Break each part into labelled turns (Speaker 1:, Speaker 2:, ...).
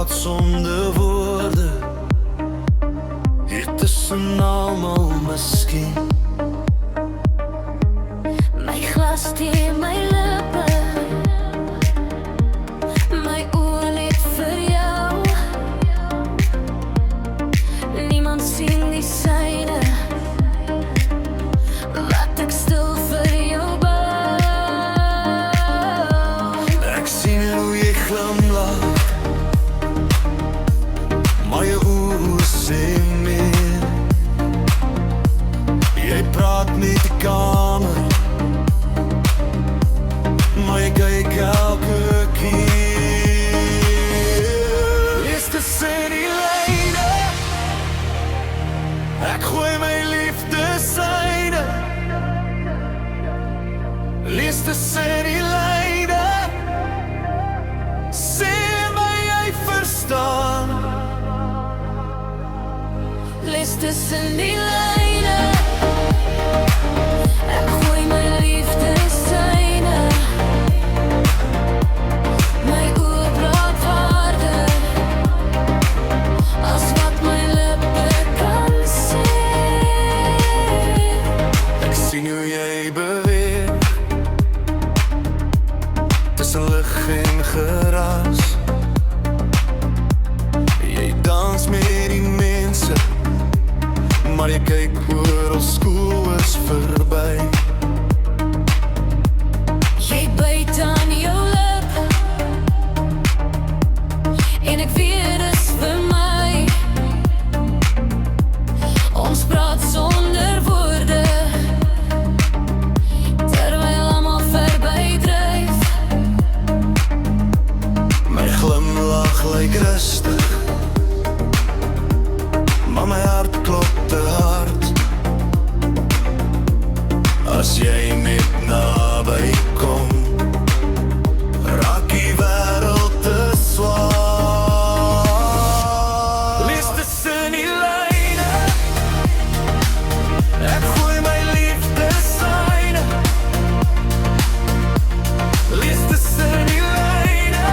Speaker 1: praat sonder woorde, hier tussen almal miskien.
Speaker 2: My glas teen my lippe, my oë net vir jou. Niemand sien die syne, laat ek stil vir jou bou.
Speaker 1: Ek sien hoe jy glimlag, maar jou oë sê meer. Jy praat met die kamer, maar jy kyk elke keer. Lees tussen die lyne, ek gooi my liefde syne. Lees tussen die lyne, sê my jy verstaan.
Speaker 2: Lees tussen die lyne, ek gooi my liefde syne. My oë praat harder as wat my lippe kan sê.
Speaker 1: Ek sien hoe jy beweeg tussen lig en geraas. Jy dans met die mense, maar jy kyk oor ons skool is verby.
Speaker 2: Jy byt aan jou lip en ek weet dis vir my. Ons praat sonder woorde, terwyl almal verbydryf.
Speaker 1: My glimlach lyk rustig, maar my hart klop te hard. As jy net naby kom, raak die wêreld te swaar. Lees tussen die lyne, ek gooi my liefde syne. Lees tussen die lyne,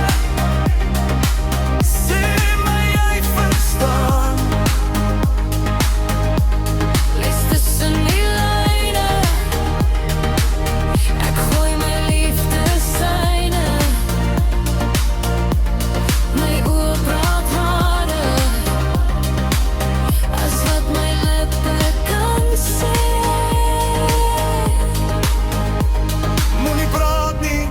Speaker 1: sê my jy verstaan.
Speaker 2: Lees tussen die lyne, ek gooi my liefde syne. My oë praat harder as wat my lippe kan sê.
Speaker 1: Moenie praat nie,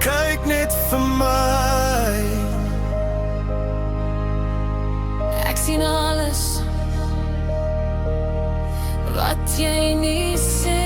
Speaker 1: kyk net vir my.
Speaker 2: Ek sien alles wat jy nie sê.